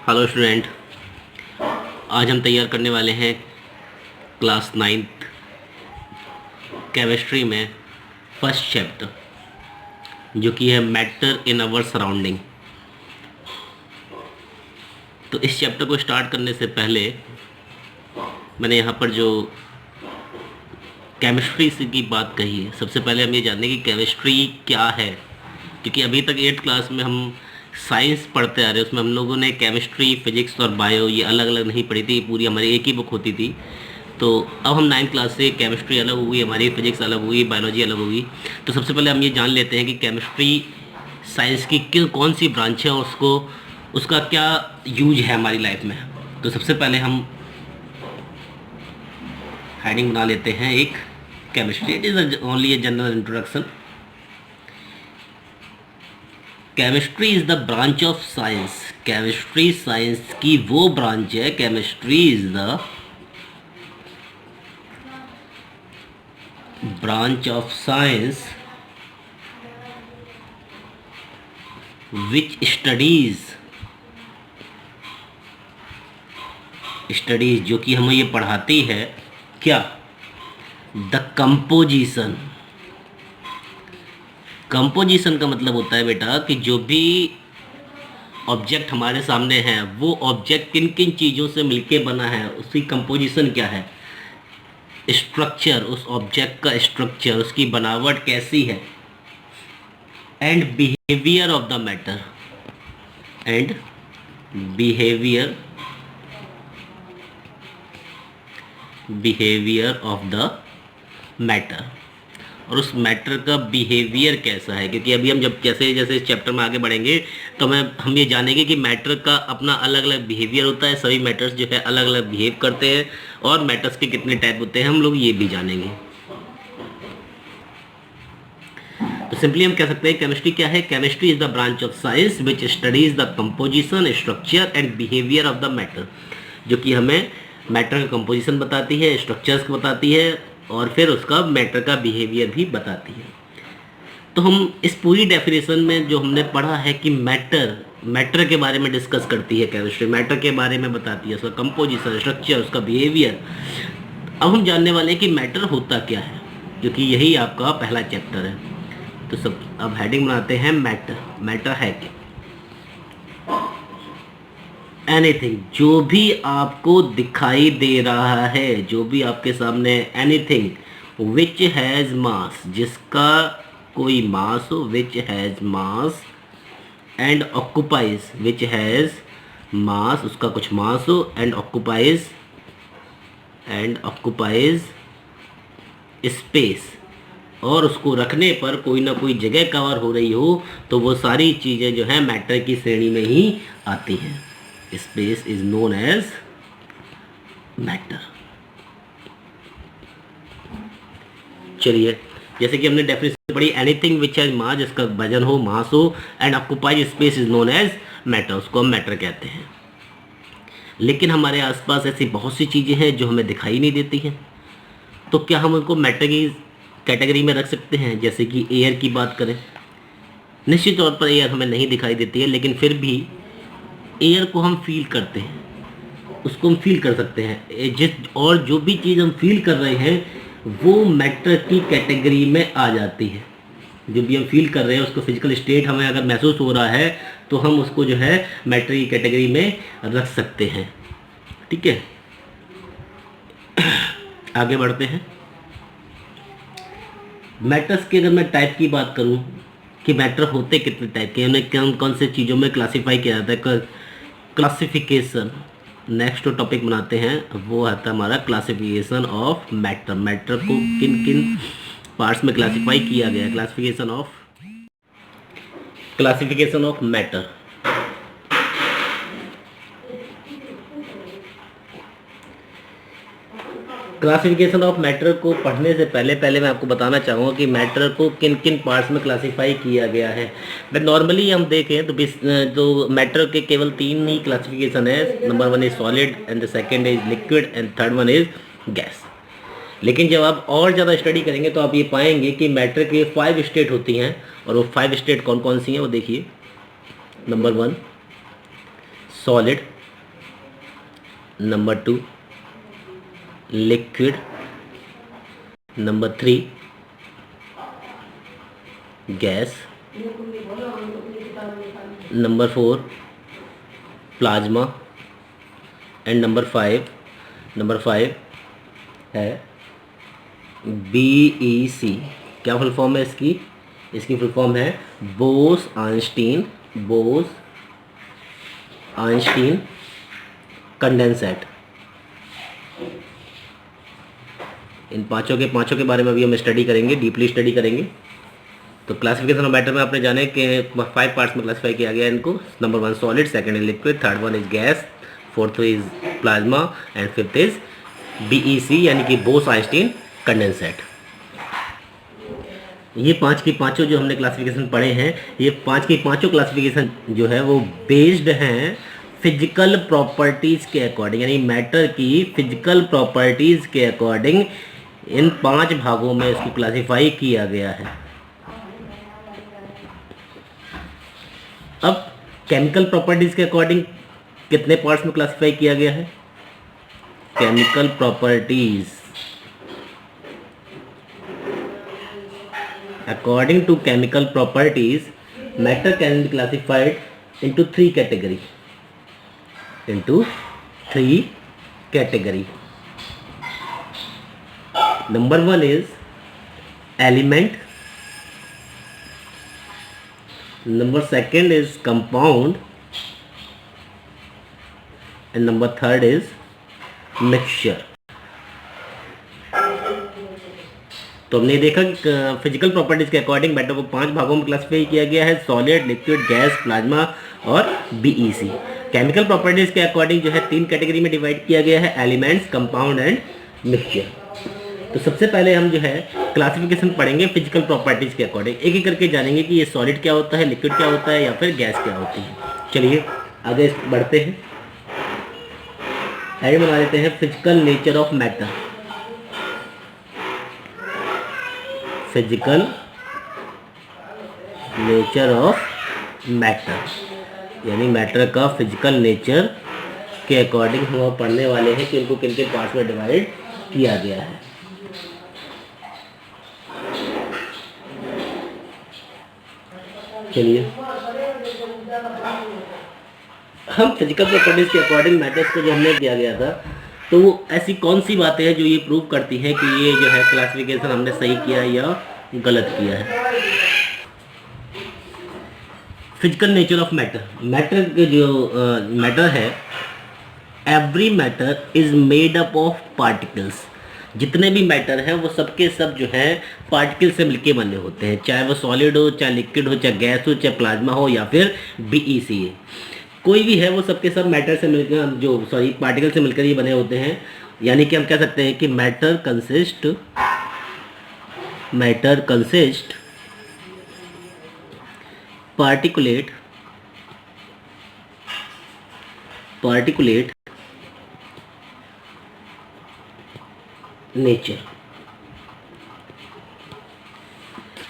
Hello student. आज हम तैयार करने वाले हैं क्लास 9th केमिस्ट्री में फर्स्ट चैप्टर, जो कि है मैटर इन आवर सराउंडिंग। तो इस चैप्टर को स्टार्ट करने से पहले मैंने यहाँ पर जो केमिस्ट्री से की बात कही है, सबसे पहले हम ये जानते हैं कि केमिस्ट्री क्या है। क्योंकि अभी तक 8th क्लास में हम साइंस पढ़ते आ रहे हैं, उसमें हम लोगों ने केमिस्ट्री, फिजिक्स और बायो ये अलग अलग नहीं पढ़ी थी, पूरी हमारी एक ही बुक होती थी। तो अब हम 9th क्लास से केमिस्ट्री अलग हुई हमारी, फिजिक्स अलग हुई, बायोलॉजी अलग हुई। तो सबसे पहले हम ये जान लेते हैं कि केमिस्ट्री साइंस की कौन सी ब्रांच है और उसका क्या यूज है हमारी लाइफ में। तो सबसे पहले हम हेडिंग बना लेते हैं एक, chemistry it is only a general introduction. Chemistry is the branch of science. Chemistry science की वो ब्रांच है, chemistry is the branch of science which studies जो कि हमें ये पढ़ाती है क्या, द कंपोजिशन। कंपोजिशन का मतलब होता है बेटा कि जो भी ऑब्जेक्ट हमारे सामने है वो ऑब्जेक्ट किन किन चीज़ों से मिलके बना है, उसकी कंपोजिशन क्या है, स्ट्रक्चर, उस ऑब्जेक्ट का स्ट्रक्चर, उसकी बनावट कैसी है, and behaviour of the matter, and behaviour of the matter, और उस मैटर का बिहेवियर कैसा है। क्योंकि अभी हम जब जैसे जैसे इस चैप्टर में आगे बढ़ेंगे तो हम ये जानेंगे कि मैटर का अपना अलग अलग बिहेवियर होता है, सभी मैटर्स जो है अलग अलग बिहेव करते हैं, और मैटर्स के कितने टाइप होते हैं हम लोग ये भी जानेंगे। तो सिंपली हम कह सकते हैं केमिस्ट्री क्या है। Chemistry is the branch of science which studies the composition, structure and behaviour of the matter, जो कि हमें मैटर का कंपोजिशन बताती है, स्ट्रक्चर्स को बताती है, और फिर उसका मैटर का बिहेवियर भी बताती है। तो हम इस पूरी डेफिनेशन में जो हमने पढ़ा है कि मैटर के बारे में डिस्कस करती है केमिस्ट्री, मैटर के बारे में बताती है, उसका कंपोजिशन, स्ट्रक्चर, उसका बिहेवियर। अब हम जानने वाले हैं कि मैटर होता क्या है, क्योंकि यही आपका पहला चैप्टर है। तो सब अब हेडिंग बनाते हैं मैटर है क्या। एनीथिंग, जो भी आपको दिखाई दे रहा है, जो भी आपके सामने, एनीथिंग विच हैज़ मास, जिसका कोई मास हो, which has mass, and occupies, which has मास, उसका कुछ मास हो, एंड ऑक्यूपाइज स्पेस, और उसको रखने पर कोई ना कोई जगह कवर हो रही हो, तो वो सारी चीज़ें जो हैं मैटर की श्रेणी में ही आती हैं। Space is known as matter. चलिए, जैसे कि हमने डेफिनेशन पढ़ी, एनीथिंग विच हैज मास, जिसका वजन हो, मास हो, and occupies space is known as matter, उसको हम मैटर कहते हैं। लेकिन हमारे आसपास ऐसी बहुत सी चीज़ें हैं जो हमें दिखाई नहीं देती हैं, तो क्या हम उनको मैटर की कैटेगरी में रख सकते हैं। जैसे कि एयर की बात करें, निश्चित तौर पर एयर हमें नहीं दिखाई देती है, लेकिन फिर भी एयर को हम फील करते हैं, उसको हम फील कर सकते हैं। और जो भी चीज़ हम फील कर रहे हैं वो मैटर की कैटेगरी में आ जाती है। जो भी हम फील कर रहे हैं उसको फिजिकल स्टेट हमें अगर महसूस हो रहा है तो हम उसको जो है मैटर की कैटेगरी में रख सकते हैं। ठीक है, आगे बढ़ते हैं। मैटर्स की अगर मैं टाइप की बात करूं कि मैटर होते कितने टाइप के, उन्हें कौन कौन से चीज़ों में क्लासीफाई किया जाता है, क्लासिफिकेशन नेक्स्ट टॉपिक बनाते हैं, वो आता है हमारा क्लासिफिकेशन ऑफ मैटर। मैटर को किन किन पार्ट्स में क्लासिफाई किया गया है, classification of matter. Classification of matter को पढ़ने से पहले मैं आपको बताना चाहूँगा कि मैटर को किन किन पार्ट्स में क्लासिफाई किया गया है। नॉर्मली हम देखें तो मैटर के केवल 3 ही क्लासिफिकेशन है। Number 1 is solid, and the second is liquid, and third one is gas. लेकिन जब आप और ज़्यादा स्टडी करेंगे तो आप ये पाएंगे कि मैटर के 5 स्टेट होती हैं, और वो 5 स्टेट कौन कौन सी हैं वो देखिए। Number 1 solid, number 2 liquid, number 3 gas, number 4 plasma and number 5 है BEC। क्या फुल फॉर्म है इसकी? इसकी फुल फॉर्म है बोस-आइंस्टीन कंडेंसेट। इन पांचों के बारे में अभी हम स्टडी करेंगे, डीपली स्टडी करेंगे। तो क्लासिफिकेशन ऑफ मैटर में आपने जाने के 5 पार्ट्स में क्लासिफाई किया गया है इनको। Number 1 solid, second is liquid, third one is gas, fourth is plasma and fifth is BEC यानी कि बोस-आइंस्टीन कंडेंसेट। ये पांचों जो हमने क्लासिफिकेशन पढ़े हैं, ये पांचों क्लासिफिकेशन जो है वो बेस्ड हैं फिजिकल प्रॉपर्टीज़ के अकॉर्डिंग, यानी मैटर की फिजिकल प्रॉपर्टीज़ के अकॉर्डिंग इन 5 भागों में इसको क्लासिफाई किया गया है। अब केमिकल प्रॉपर्टीज़ के अकॉर्डिंग कितने पार्ट्स में क्लासिफाई किया गया है? Chemical properties according to chemical properties matter can be classified into 3 category. Number 1 is element, number 2 is compound and number 3 is mixture। तो हमने देखा फिजिकल प्रॉपर्टीज़ के अकॉर्डिंग मैटर को 5 भागों में क्लासिफाई किया गया है, सॉलिड, लिक्विड, गैस, प्लाज्मा और BEC। केमिकल प्रॉपर्टीज़ के अकॉर्डिंग जो है 3 कैटेगरी में डिवाइड किया गया है, एलिमेंट्स, कंपाउंड एंड मिक्सचर। तो सबसे पहले हम जो है क्लासिफिकेशन पढ़ेंगे फिजिकल प्रॉपर्टीज़ के अकॉर्डिंग, एक एक करके जानेंगे कि ये सॉलिड क्या होता है, लिक्विड क्या होता है या फिर गैस क्या होती है। चलिए आगे बढ़ते हैं। आगे बना लेते हैं physical nature of matter. Physical nature of matter यानी मैटर का फिजिकल नेचर के अकॉर्डिंग हम पढ़ने वाले हैं कि उनको किन किन पार्ट्स में डिवाइड किया गया है। चलिए हम फिजिकल प्रॉपर्टीज के अकॉर्डिंग मैटर्स को जो हमने दिया गया था, तो वो ऐसी कौन सी बातें हैं जो ये प्रूव करती हैं कि ये जो है क्लासिफिकेशन हमने सही किया या गलत किया है। Physical nature of matter, matter के जो मैटर है, every matter is made up of particles. जितने भी मैटर हैं वो सबके सब जो है पार्टिकल से मिलके बने होते हैं, चाहे वो सॉलिड हो, चाहे लिक्विड हो, चाहे गैस हो, चाहे प्लाज्मा हो या फिर BEC है, कोई भी है वो सबके सब मैटर से मिलकर पार्टिकल से मिलकर ही बने होते हैं। यानी कि हम कह सकते हैं कि मैटर कंसिस्ट पार्टिकुलेट नेचर।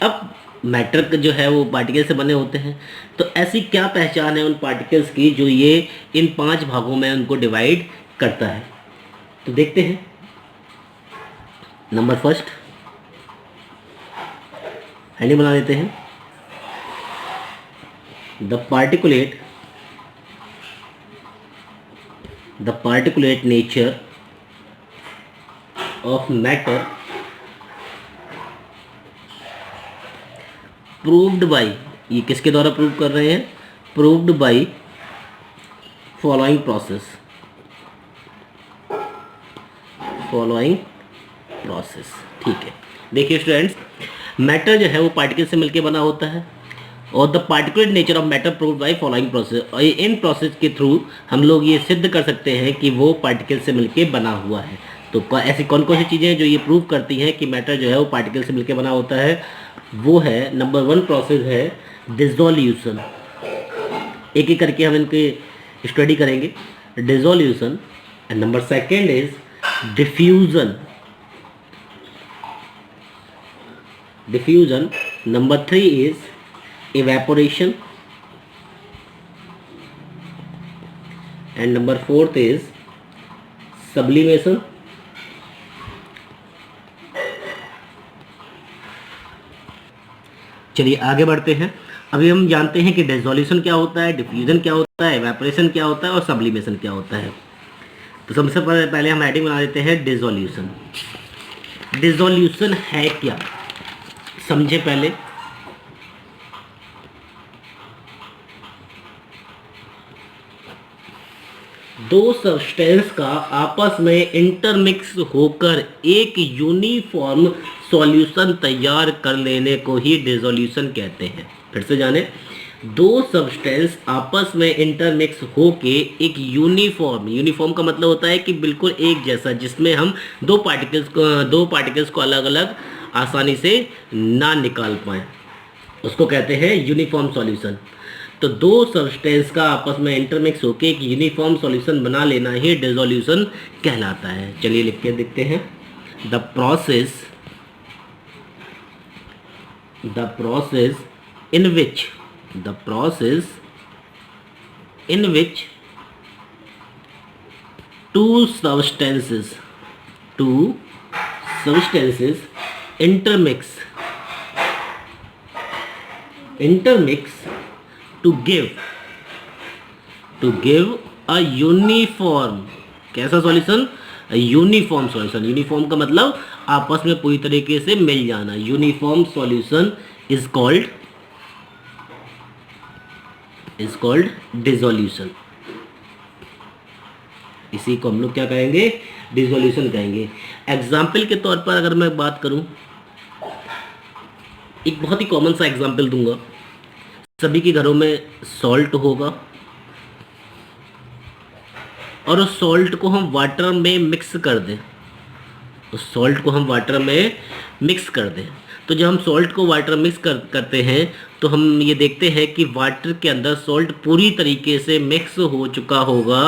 अब मैटर जो है वो पार्टिकल से बने होते हैं, तो ऐसी क्या पहचान है उन पार्टिकल्स की जो ये इन 5 भागों में उनको डिवाइड करता है। तो देखते हैं। नंबर फर्स्ट हेडिंग बना देते हैं, the particulate nature of matter proved by, ये किसके द्वारा प्रूव कर रहे हैं? Proved by following process. ठीक है, देखिए स्टूडेंट्स, मैटर जो है वो पार्टिकल से मिलकर बना होता है और the particular nature of matter proved by following process. और इन प्रोसेस के थ्रू हम लोग ये सिद्ध कर सकते हैं कि वो पार्टिकल से मिलकर बना हुआ है। तो ऐसी कौन कौन सी चीज़ें जो ये प्रूव करती हैं कि मैटर जो है वो पार्टिकल से मिलकर बना होता है? वो है, नंबर 1 प्रोसेस है डिसोल्यूशन। एक एक करके हम इनके स्टडी करेंगे। Dissolution and number 2 is diffusion. Number 3 is evaporation and number fourth is sublimation. चलिए आगे बढ़ते हैं। अभी हम जानते हैं कि डिसोल्यूशन क्या होता है, डिफ्यूजन क्या होता है, एवेपोरेशन क्या होता है और सब्लिमेशन क्या होता है। तो सबसे पहले हम हेडिंग बना देते हैं डिसोल्यूशन। डिसोल्यूशन है क्या, समझे पहले। दो सब्सटेंस का आपस में इंटरमिक्स होकर एक यूनिफॉर्म सॉल्यूशन तैयार कर लेने को ही डिसोल्यूशन कहते हैं। फिर से जाने, दो सब्सटेंस आपस में इंटरमिक्स होके एक यूनिफॉर्म का मतलब होता है कि बिल्कुल एक जैसा, जिसमें हम दो पार्टिकल्स को अलग अलग आसानी से ना निकाल पाएँ, उसको कहते हैं यूनिफॉर्म सॉल्यूशन। तो दो सब्सटेंस का आपस में इंटरमिक्स होकर एक यूनिफॉर्म सॉल्यूशन बना लेना ही डिसोल्यूशन कहलाता है। चलिए लिख के देखते हैं। The process in which two substances intermix to give a uniform, कैसा सॉल्यूशन, यूनिफॉर्म सॉल्यूशन। यूनिफॉर्म का मतलब आपस में पूरी तरीके से मिल जाना। Uniform solution is called dissolution. इसी को हम लोग क्या कहेंगे, डिसोल्यूशन कहेंगे। एग्जाम्पल के तौर पर अगर मैं बात करूं, एक बहुत ही कॉमन सा एग्जाम्पल दूंगा। सभी के घरों में सॉल्ट होगा और उस सॉल्ट को हम वाटर में मिक्स कर दें, तो जब हम सॉल्ट को वाटर मिक्स करते हैं तो हम ये देखते हैं कि वाटर के अंदर सॉल्ट पूरी तरीके से मिक्स हो चुका होगा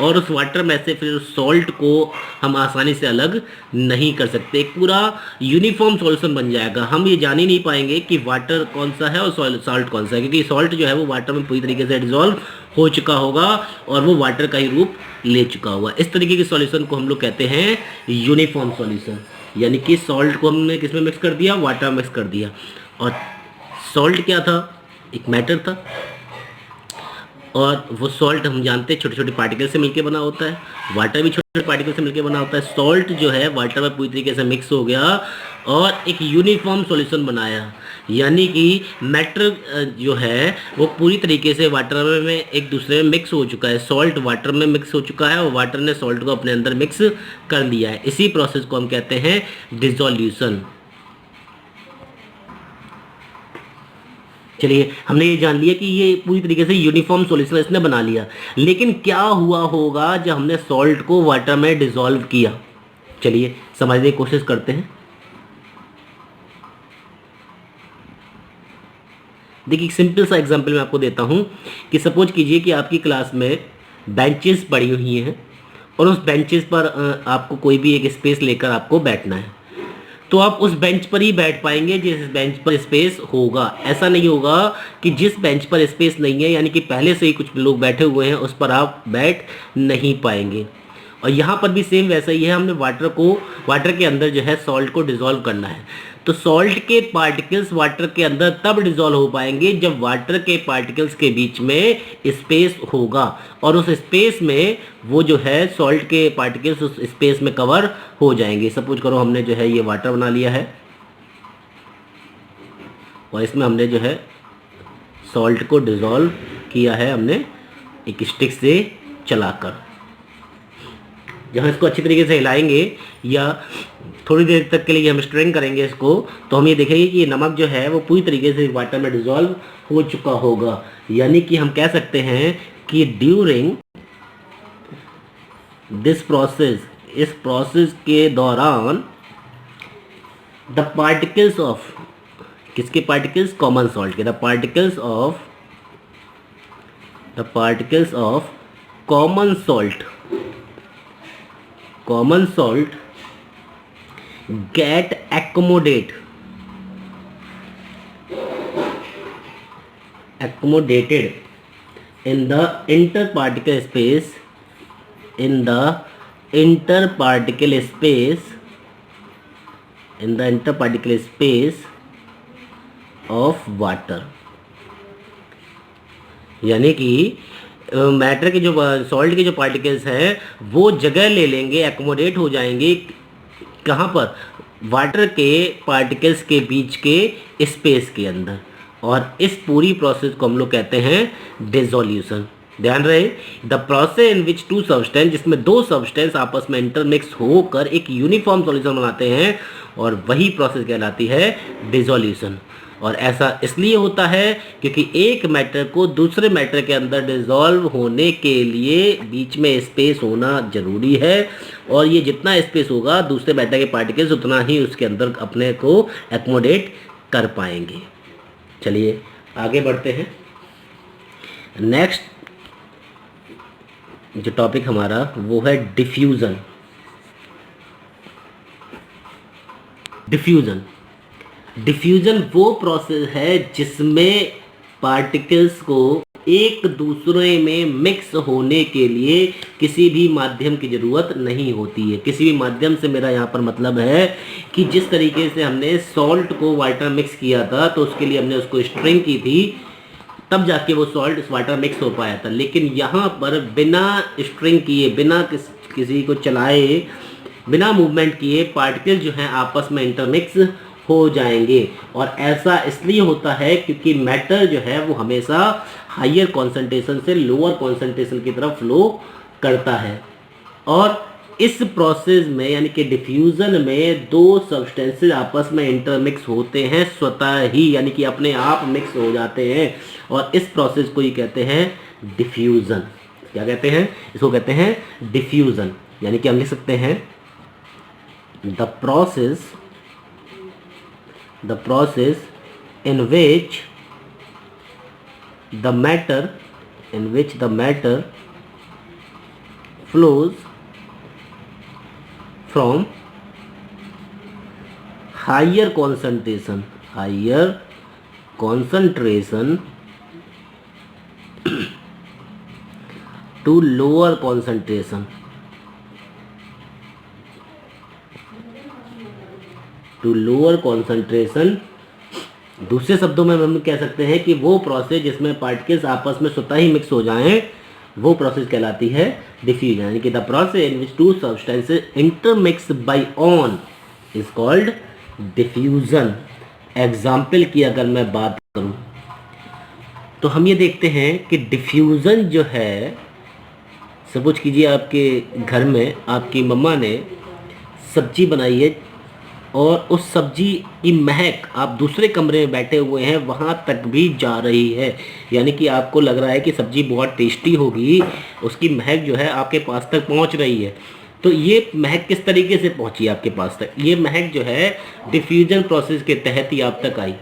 और उस वाटर में से फिर उस सॉल्ट को हम आसानी से अलग नहीं कर सकते। एक पूरा यूनिफॉर्म सॉल्यूशन बन जाएगा। हम ये जान ही नहीं पाएंगे कि वाटर कौन सा है और सॉल्ट कौन सा है, क्योंकि सॉल्ट जो है वो वाटर में पूरी तरीके से डिजॉल्व हो चुका होगा और वो वाटर का ही रूप ले चुका होगा। इस तरीके के सॉल्यूशन को हम लोग कहते हैं यूनिफॉर्म सॉल्यूशन। यानी कि सॉल्ट को हमने किस में मिक्स कर दिया, वाटर में मिक्स कर दिया। और सॉल्ट क्या था, एक मैटर था, और वो सॉल्ट हम जानते हैं छोटे छोटे पार्टिकल से मिलकर बना होता है। वाटर भी छोटे छोटे पार्टिकल से मिलकर बना होता है। सॉल्ट जो है वाटर में पूरी तरीके से मिक्स हो गया और एक यूनिफॉर्म सॉल्यूशन बनाया। यानी कि मैटर जो है वो पूरी तरीके से वाटर में एक दूसरे में मिक्स हो चुका है। सॉल्ट वाटर में मिक्स हो चुका है और वाटर ने सॉल्ट को अपने अंदर मिक्स कर दिया है। इसी प्रोसेस को हम कहते हैं डिसोल्यूशन। चलिए, हमने ये जान लिया कि ये पूरी तरीके से यूनिफॉर्म सॉल्यूशन इसने बना लिया। लेकिन क्या हुआ होगा जब हमने सॉल्ट को वाटर में डिसॉल्व किया? चलिए समझने की कोशिश करते हैं। देखिए, एक सिंपल सा एग्जांपल मैं आपको देता हूं कि सपोज कीजिए कि आपकी क्लास में बेंचेस पड़ी हुई हैं और उस बेंचेस पर आपको कोई भी एक स्पेस लेकर आपको बैठना है। तो आप उस बेंच पर ही बैठ पाएंगे जिस बेंच पर स्पेस होगा। ऐसा नहीं होगा कि जिस बेंच पर स्पेस नहीं है, यानी कि पहले से ही कुछ लोग बैठे हुए हैं, उस पर आप बैठ नहीं पाएंगे। और यहाँ पर भी सेम वैसा ही है। हमने वाटर के अंदर जो है सॉल्ट को डिसॉल्व करना है। तो सॉल्ट के पार्टिकल्स वाटर के अंदर तब डिसॉल्व हो पाएंगे जब वाटर के पार्टिकल्स के बीच में स्पेस होगा और उस स्पेस में वो जो है सॉल्ट के पार्टिकल्स उस स्पेस में कवर हो जाएंगे। सपोज करो हमने जो है ये वाटर बना लिया है और इसमें हमने जो है सॉल्ट को डिसॉल्व किया है, हमने एक स्टिक से चलाकर। जहाँ इसको अच्छी तरीके से हिलाएंगे या थोड़ी देर तक के लिए हम स्ट्रेन करेंगे इसको, तो हम ये देखेंगे कि ये नमक जो है वो पूरी तरीके से वाटर में डिसॉल्व हो चुका होगा। यानी कि हम कह सकते हैं कि ड्यूरिंग दिस प्रोसेस, इस प्रोसेस के दौरान द पार्टिकल्स ऑफ, किसके पार्टिकल्स, कॉमन सॉल्ट के, the particles of common salt get accommodated in the interparticle space in the interparticle space of water। यानी कि मैटर के जो सॉल्ट के जो पार्टिकल्स हैं वो जगह ले लेंगे, एकोमोडेट हो जाएंगे कहाँ पर, वाटर के पार्टिकल्स के बीच के स्पेस के अंदर, और इस पूरी प्रोसेस को हम लोग कहते हैं डिसोल्यूशन। ध्यान रहे, the process in which two substance, जिसमें दो सब्सटेंस आपस में इंटरमिक्स होकर एक यूनिफॉर्म सॉल्यूशन बनाते हैं, और वही प्रोसेस कहलाती है डिसोल्यूशन। और ऐसा इसलिए होता है क्योंकि एक मैटर को दूसरे मैटर के अंदर डिसॉल्व होने के लिए बीच में स्पेस होना जरूरी है, और ये जितना स्पेस होगा दूसरे मैटर के पार्टिकल्स उतना ही उसके अंदर अपने को एकोमोडेट कर पाएंगे। चलिए आगे बढ़ते हैं। नेक्स्ट जो टॉपिक हमारा वो है डिफ्यूज़न। डिफ्यूज़न वो प्रोसेस है जिसमें पार्टिकल्स को एक दूसरे में मिक्स होने के लिए किसी भी माध्यम की ज़रूरत नहीं होती है। किसी भी माध्यम से मेरा यहाँ पर मतलब है कि जिस तरीके से हमने सॉल्ट को वाटर मिक्स किया था तो उसके लिए हमने उसको स्ट्रिंग की थी, तब जाके वो सॉल्ट इस वाटर मिक्स हो पाया था। लेकिन यहाँ पर बिना स्ट्रिंग किए, बिना किसी को चलाए, बिना मूवमेंट किए पार्टिकल जो हैं आपस में इंटरमिक्स हो जाएंगे। और ऐसा इसलिए होता है क्योंकि मैटर जो है वो हमेशा हायर कॉन्सेंट्रेशन से लोअर कॉन्सेंट्रेशन की तरफ फ्लो करता है, और इस प्रोसेस में यानी कि डिफ्यूज़न में दो सब्सटेंसेस आपस में इंटरमिक्स होते हैं स्वतः ही, यानी कि अपने आप मिक्स हो जाते हैं, और इस प्रोसेस को ही कहते हैं डिफ्यूज़न। क्या कहते हैं? इसको कहते हैं डिफ्यूज़न। यानी कि हम लिख सकते हैं the process in which the matter flows from higher concentration to lower concentration, दूसरे शब्दों में हम कह सकते हैं कि वो प्रोसेस जिसमें पार्टिकल्स आपस में स्वतः ही मिक्स हो जाएं वो प्रोसेस कहलाती है डिफ्यूजन। यानी कि the process in which two substances intermix by on is called diffusion. Example की अगर मैं बात करूं तो हम ये देखते हैं कि डिफ्यूजन जो है, सपोज कीजिए आपके घर में आपकी मम्मा ने सब्जी बनाई है और उस सब्जी की महक आप दूसरे कमरे में बैठे हुए हैं वहाँ तक भी जा रही है, यानी कि आपको लग रहा है कि सब्जी बहुत टेस्टी होगी, उसकी महक जो है आपके पास तक पहुँच रही है। तो ये महक किस तरीके से पहुँची आपके पास तक? ये महक जो है डिफ्यूजन प्रोसेस के तहत ही आप तक आई।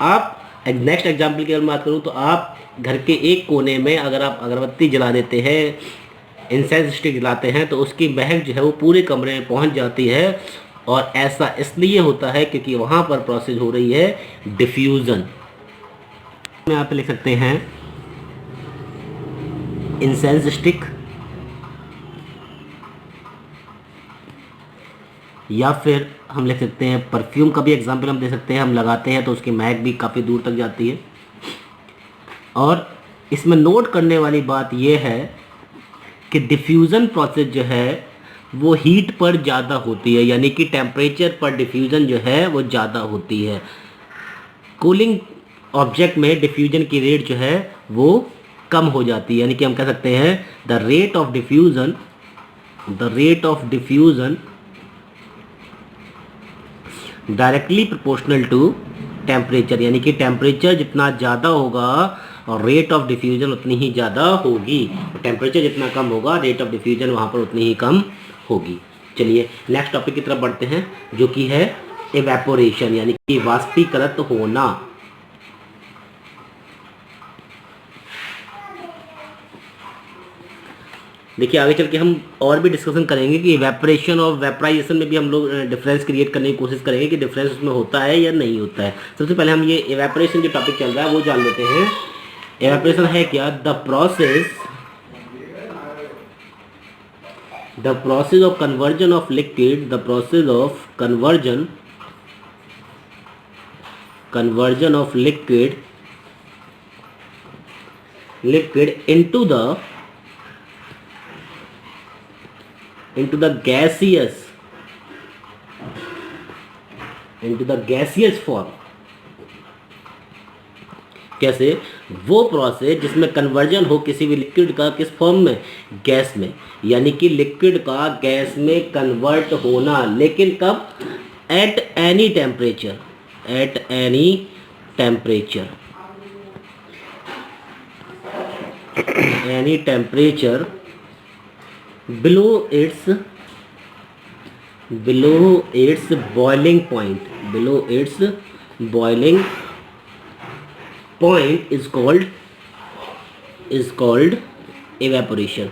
आप नेक्स्ट एग्जाम्पल की अगर बात करूँ तो आप घर के एक कोने में अगर आप अगरबत्ती जला देते हैं, इंसेंस स्टिक जलाते हैं, तो उसकी महक जो है वो पूरे कमरे में पहुँच जाती है, और ऐसा इसलिए होता है क्योंकि वहाँ पर प्रोसेस हो रही है डिफ्यूज़न। में आप लिख सकते हैं इंसेंस स्टिक, या फिर हम लिख सकते हैं परफ्यूम का भी एग्जाम्पल हम दे सकते हैं। हम लगाते हैं तो उसकी महक भी काफ़ी दूर तक जाती है। और इसमें नोट करने वाली बात यह है कि डिफ्यूज़न प्रोसेस जो है वो हीट पर ज़्यादा होती है, यानी कि टेम्परेचर पर डिफ्यूज़न जो है वो ज़्यादा होती है। कूलिंग ऑब्जेक्ट में डिफ्यूज़न की रेट जो है वो कम हो जाती है, यानी कि हम कह सकते हैं the rate of diffusion directly proportional to temperature, यानी कि टेम्परेचर जितना ज़्यादा होगा और रेट ऑफ डिफ्यूज़न उतनी ही ज़्यादा होगी, और टेम्परेचर जितना कम होगा रेट ऑफ डिफ्यूज़न वहाँ पर उतनी ही कम होगी। चलिए नेक्स्ट टॉपिक की तरफ बढ़ते हैं जो कि है इवेपोरेशन, यानी कि वाष्पीकृत होना। देखिए आगे चल के हम और भी डिस्कशन करेंगे कि इवेपोरेशन और वेपराइजेशन में भी हम लोग डिफरेंस क्रिएट करने की कोशिश करेंगे कि डिफरेंस उसमें होता है या नहीं होता है। सबसे पहले हम ये इवेपोरेशन जो टॉपिक चल रहा है वो जान लेते हैं। इवेपोरेशन है क्या? The the process of conversion of liquid, the process of conversion of liquid into the gaseous form. कैसे? वो प्रोसेस जिसमें कन्वर्जन हो किसी भी लिक्विड का किस फॉर्म में? गैस में. यानी कि लिक्विड का गैस में कन्वर्ट होना, लेकिन कब? At any temperature, below its boiling point, is called evaporation.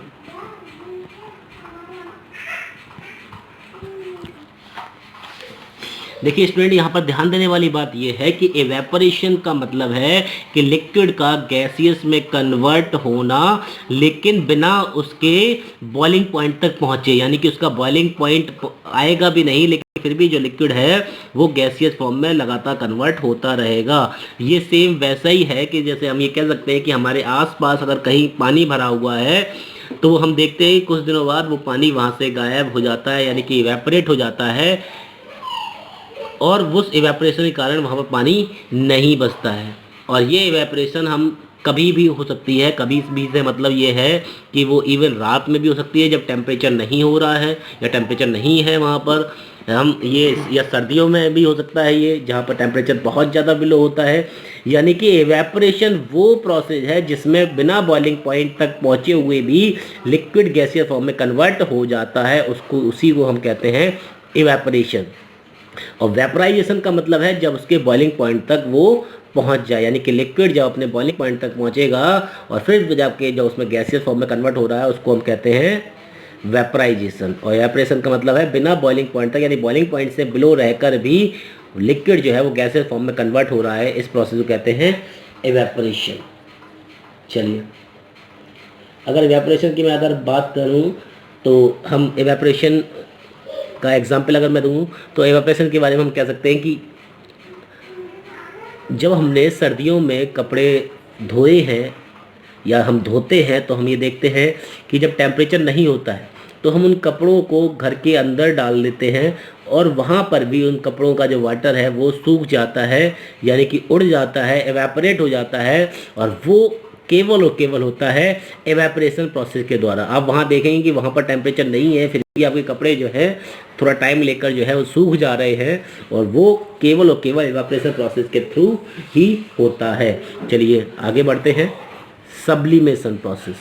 देखिए स्टूडेंट, यहाँ पर ध्यान देने वाली बात यह है कि एवेपोरेशन का मतलब है कि लिक्विड का गैसियस में कन्वर्ट होना, लेकिन बिना उसके बॉइलिंग पॉइंट तक पहुँचे. यानी कि उसका बॉइलिंग पॉइंट आएगा भी नहीं, लेकिन फिर भी जो लिक्विड है वो गैसियस फॉर्म में लगातार कन्वर्ट होता रहेगा. ये सेम वैसा ही है कि जैसे हम ये कह सकते हैं कि हमारे आसपास अगर कहीं पानी भरा हुआ है तो हम देखते हैं कुछ दिनों बाद वो पानी वहाँ से गायब हो जाता है, यानी कि इवेपोरेट हो जाता है, और उस इवेपोरेशन के कारण वहाँ पर पानी नहीं बचता है. और ये इवेपोरेशन हम कभी भी हो सकती है. कभी भी से मतलब ये है कि वो इवन रात में भी हो सकती है जब टेम्परेचर नहीं हो रहा है या टेम्परेचर नहीं है वहाँ पर. हम ये या सर्दियों में भी हो सकता है ये, जहाँ पर टेम्परेचर बहुत ज़्यादा बिलो होता है. यानी कि एवेपोरेशन वो प्रोसेस है जिसमें बिना बॉइलिंग पॉइंट तक पहुँचे हुए भी लिक्विड गैसियस फॉर्म में कन्वर्ट हो जाता है. उसी को हम कहते हैं एवेपोरेशन. और वेपराइजेशन का मतलब है जब उसके बॉइलिंग पॉइंट तक वो पहुंच जाए, यानी कि लिक्विड जब अपने बॉइलिंग पॉइंट तक पहुंचेगा और फिर जब उसमें गैसियस फॉर्म में कन्वर्ट हो रहा है उसको हम कहते हैं वेपराइजेशन. और एवेपोरेशन का मतलब है बिना बॉइलिंग पॉइंट तक, यानी बॉइलिंग पॉइंट से बिलो रहकर भी लिक्विड जो है वो गैसियस फॉर्म में कन्वर्ट हो रहा है. इस प्रोसेस को कहते हैं एवेपोरेशन. चलिए, अगर एवेपोरेशन की मैं अगर बात करूँ तो हम एवेपोरेशन का एग्जाम्पल अगर मैं दूँ तो एवेपोरेशन के बारे में हम कह सकते हैं कि जब हमने सर्दियों में कपड़े धोए हैं या हम धोते हैं तो हम ये देखते हैं कि जब टेम्परेचर नहीं होता है तो हम उन कपड़ों को घर के अंदर डाल देते हैं और वहाँ पर भी उन कपड़ों का जो वाटर है वो सूख जाता है, यानी कि उड़ जाता है, एवेपोरेट हो जाता है. और वो केवल और केवल होता है एवेपोरेशन प्रोसेस के द्वारा. आप वहाँ देखेंगे कि वहाँ पर टेम्परेचर नहीं है, फिर भी आपके कपड़े जो है थोड़ा टाइम लेकर जो है वो सूख जा रहे हैं, और वो केवल और केवल एवेपोरेशन प्रोसेस के थ्रू ही होता है. चलिए आगे बढ़ते हैं. सब्लिमेशन प्रोसेस,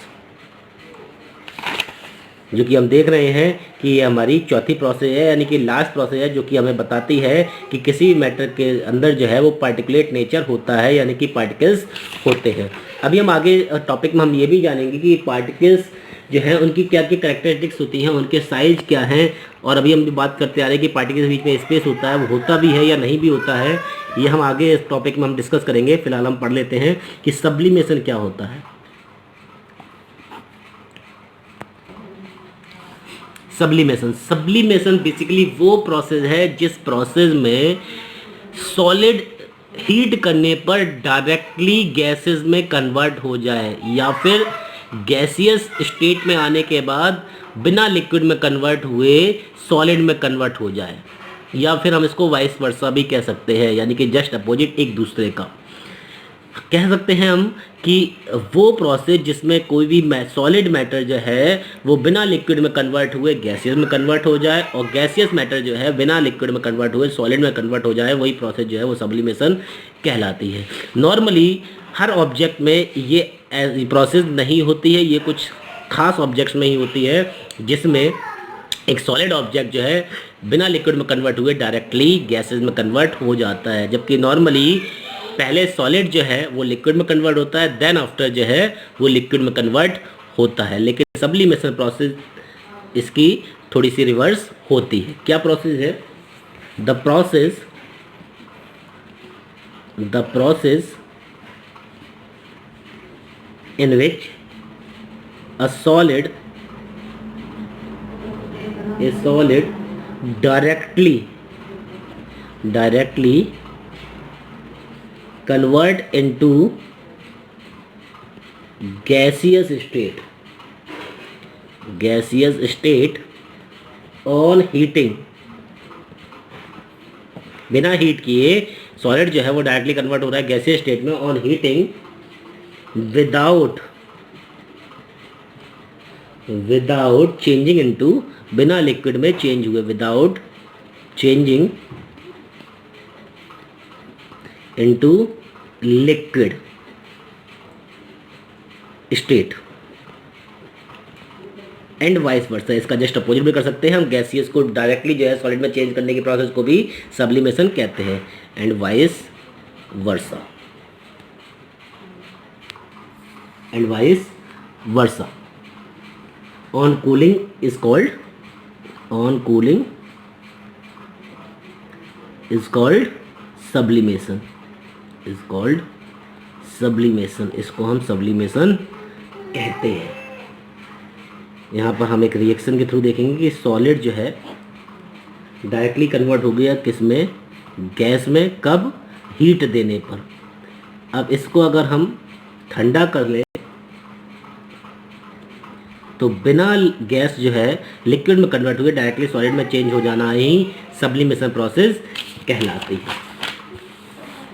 जो कि हम देख रहे हैं कि ये हमारी चौथी प्रोसेस है, यानी कि लास्ट प्रोसेस है, जो कि हमें बताती है कि किसी मैटर के अंदर जो है वो पार्टिकुलेट नेचर होता है, यानी कि पार्टिकल्स होते हैं. अभी हम आगे टॉपिक में हम ये भी जानेंगे कि पार्टिकल्स जो है उनकी क्या क्या कैरेक्टरिस्टिक्स होती हैं, उनके साइज क्या हैं. और अभी हम भी बात करते आ रहे हैं कि पार्टिकल्स के बीच में स्पेस होता है, वो होता भी है या नहीं भी होता है. ये हम आगे इस टॉपिक में हम डिस्कस करेंगे. फिलहाल हम पढ़ लेते हैं कि सब्लिमेशन क्या होता है. सब्लिमेशन बेसिकली वो प्रोसेस है जिस प्रोसेस में सॉलिड हीट करने पर डायरेक्टली गैसेस में कन्वर्ट हो जाए, या फिर गैसियस स्टेट में आने के बाद बिना लिक्विड में कन्वर्ट हुए सॉलिड में कन्वर्ट हो जाए, या फिर हम इसको वाइस वर्सा भी कह सकते हैं, यानी कि जस्ट अपोजिट एक दूसरे का. कह सकते हैं हम कि वो प्रोसेस जिसमें कोई भी सॉलिड मैटर जो है वो बिना लिक्विड में कन्वर्ट हुए गैसियस में कन्वर्ट हो जाए, और गैसियस मैटर जो है बिना लिक्विड में कन्वर्ट हुए सॉलिड में कन्वर्ट हो जाए, वही प्रोसेस जो है वो सब्लिमेशन कहलाती है. नॉर्मली हर ऑब्जेक्ट में ये प्रोसेस नहीं होती है, ये कुछ खास ऑब्जेक्ट्स में ही होती है जिसमें एक सॉलिड ऑब्जेक्ट जो है बिना लिक्विड में कन्वर्ट हुए डायरेक्टली गैसेस में कन्वर्ट हो जाता है. जबकि नॉर्मली पहले सॉलिड जो है वो लिक्विड में कन्वर्ट होता है, देन आफ्टर जो है वो लिक्विड में कन्वर्ट होता है. लेकिन सब्लिमेशन प्रोसेस इसकी थोड़ी सी रिवर्स होती है. क्या प्रोसेस है? The process in which a solid A solid directly convert into gaseous state on heating. बिना हीट किए सॉलिड जो है वो डायरेक्टली कन्वर्ट हो रहा है गैसियस स्टेट में on heating without changing into, बिना लिक्विड में चेंज हुए, without changing into liquid state and vice versa. इसका जस्ट अपोजिट भी कर सकते हैं हम, गैसियस को डायरेक्टली जो है सॉलिड में चेंज करने की प्रोसेस को भी सब्लिमेशन कहते हैं, and vice versa. On cooling is called sublimation, इसको हम सब्लिमेशन कहते हैं। यहाँ पर हम एक रिएक्शन के थ्रू देखेंगे कि सॉलिड जो है डायरेक्टली कन्वर्ट हो गया किस में, गैस में, कब, हीट देने पर। अब इसको अगर हम ठंडा कर लें तो बिना गैस जो है लिक्विड में कन्वर्ट हुए डायरेक्टली सॉलिड में चेंज हो जाना ही सब्लिमेशन प्रोसेस कहलाती है।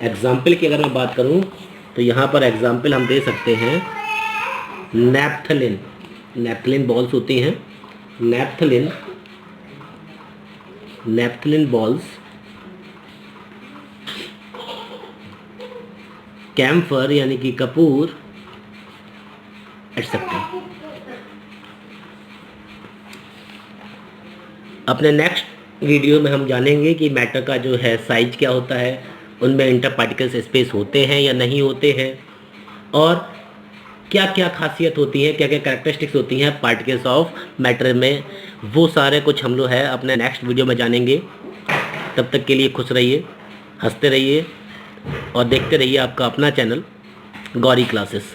एग्जाम्पल की अगर मैं बात करूं तो यहाँ पर एग्जाम्पल हम दे सकते हैं नैप्थलीन बॉल्स होती हैं, नैप्थलीन बॉल्स, कैम्फर यानी कि कपूर, एटसेट्रा। अपने नेक्स्ट वीडियो में हम जानेंगे कि मैटर का जो है साइज क्या होता है, उनमें इंटर पार्टिकल्स स्पेस होते हैं या नहीं होते हैं, और क्या क्या खासियत होती है, क्या क्या कैरेक्टरिस्टिक्स होती हैं पार्टिकल्स ऑफ मैटर में, वो सारे कुछ हम लोग है अपने नेक्स्ट वीडियो में जानेंगे। तब तक के लिए खुश रहिए, हंसते रहिए और देखते रहिए आपका अपना चैनल गौरी क्लासेस।